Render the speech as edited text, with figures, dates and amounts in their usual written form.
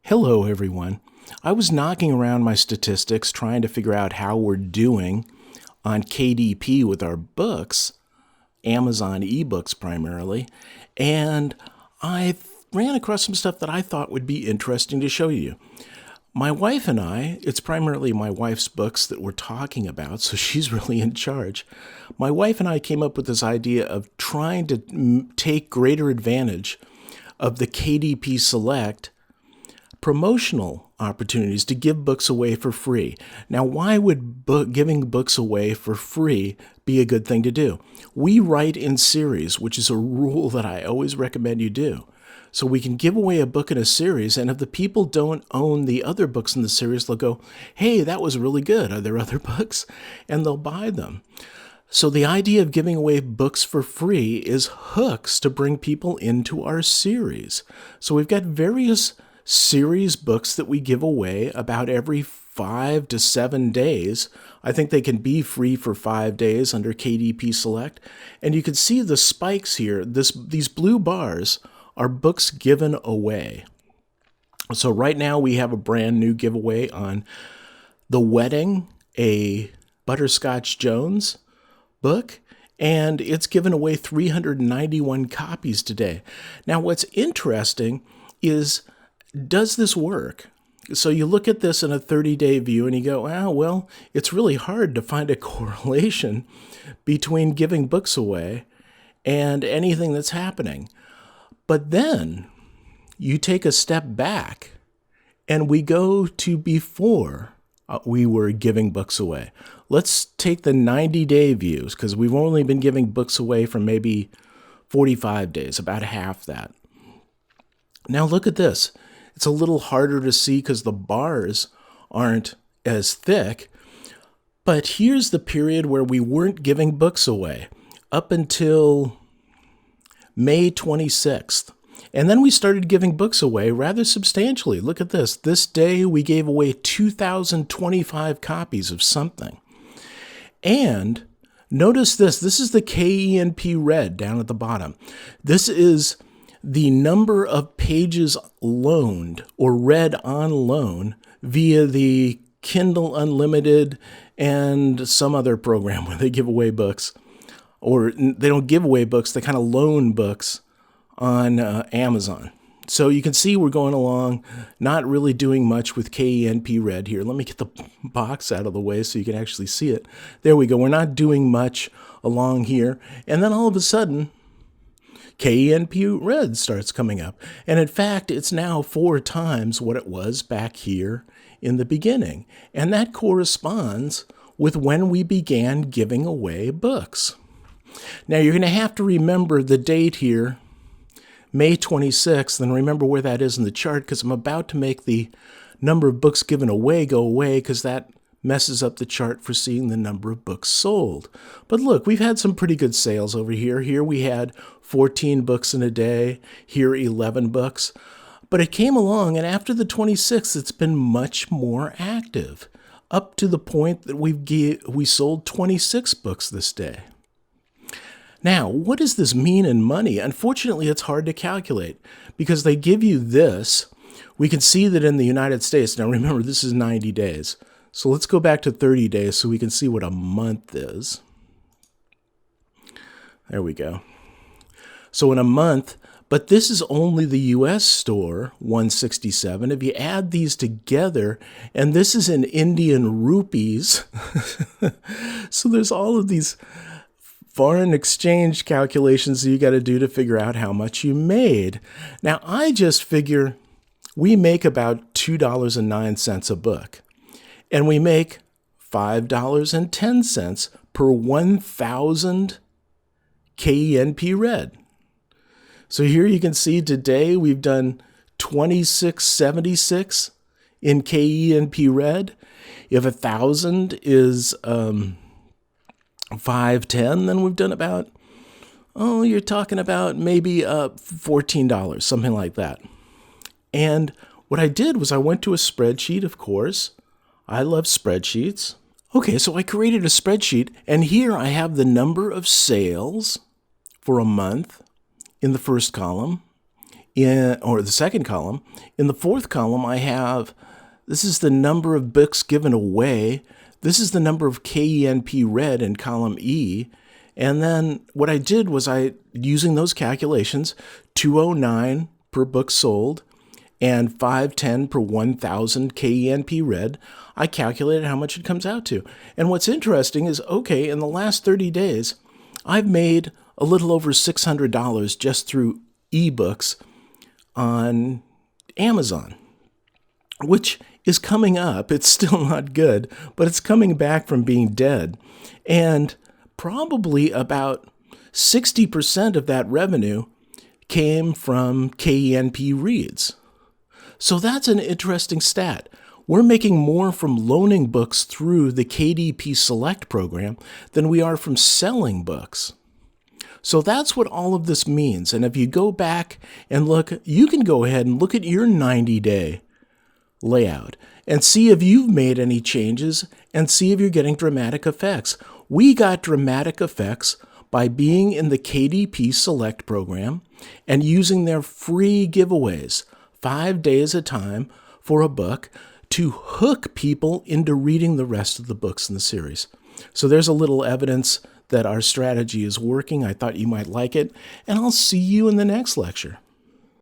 Hello, everyone. I was knocking around my statistics trying to figure out how we're doing on KDP with our books, Amazon ebooks primarily, and I ran across some stuff that I thought would be interesting to show you. My wife and I, it's primarily my wife's books that we're talking about, so she's really in charge. My wife and I came up with this idea of trying to take greater advantage of the KDP Select promotional opportunities to give books away for free. Now, why would giving books away for free be a good thing to do? We write in series, which is a rule that I always recommend you do. So we can give away a book in a series, and if the people don't own the other books in the series, they'll go, hey, that was really good. Are there other books? And they'll buy them. So the idea of giving away books for free is hooks to bring people into our series. So we've got various series books that we give away about every 5 to 7 days. I think they can be free for 5 days under KDP Select. And you can see the spikes here. These blue bars are books given away. So right now we have a brand new giveaway on The Wedding, a Butterscotch Jones book, and it's given away 391 copies today. Now what's interesting is, does this work? So you look at this in a 30-day view and you go, well, it's really hard to find a correlation between giving books away and anything that's happening. But then you take a step back and we go to before we were giving books away. Let's take the 90-day views, because we've only been giving books away for maybe 45 days, about half that. Now look at this. It's a little harder to see because the bars aren't as thick. But here's the period where we weren't giving books away, up until May 26th. And then we started giving books away rather substantially. Look at this. This day we gave away 2,025 copies of something. And notice this. This is the KENP red down at the bottom. This is the number of pages loaned or read on loan via the Kindle Unlimited and some other program where they give away books. Or they don't give away books, they kind of loan books on Amazon. So you can see we're going along, not really doing much with KENP red here. Let me get the box out of the way so you can actually see it. There we go. We're not doing much along here. And then all of a sudden, KENP red starts coming up. And in fact, it's now 4 times what it was back here in the beginning. And that corresponds with when we began giving away books. Now, you're going to have to remember the date here, May 26th, and remember where that is in the chart, because I'm about to make the number of books given away go away, because that messes up the chart for seeing the number of books sold. But look, we've had some pretty good sales over here. Here we had 14 books in a day, here 11 books. But it came along, and after the 26th, it's been much more active, up to the point that we sold 26 books this day. Now, what does this mean in money? Unfortunately, it's hard to calculate because they give you this. We can see that in the United States. Now, remember, this is 90 days. So let's go back to 30 days so we can see what a month is. There we go. So in a month, but this is only the U.S. store, 167. If you add these together, and this is in Indian rupees, so there's all of these foreign exchange calculations that you got to do to figure out how much you made. Now, I just figure we make about $2.09 a book, and we make $5.10 per 1,000 KENP red. So here you can see today we've done 2676 in KENP red. If 1,000 is 510, then we've done about, you're talking about maybe $14, something like that. And what I did was I went to a spreadsheet, of course. I love spreadsheets. Okay, so I created a spreadsheet, and here I have the number of sales for a month in the first column. or the second column. In the fourth column, I have, this is the number of books given away. This is the number of KENP read in column E. And then what I did was using those calculations, 209 per book sold and 510 per 1,000 KENP read, I calculated how much it comes out to. And what's interesting is, okay, in the last 30 days, I've made a little over $600 just through ebooks on Amazon, which is coming up. It's still not good, but it's coming back from being dead. And probably about 60% of that revenue came from KENP reads. So that's an interesting stat. We're making more from loaning books through the KDP Select program than we are from selling books. So that's what all of this means. And if you go back and look, you can go ahead and look at your 90-day layout and see if you've made any changes and see if you're getting dramatic effects. We got dramatic effects by being in the KDP Select program and using their free giveaways 5 days at a time for a book to hook people into reading the rest of the books in the series. So there's a little evidence that our strategy is working. I thought you might like it, and I'll see you in the next lecture.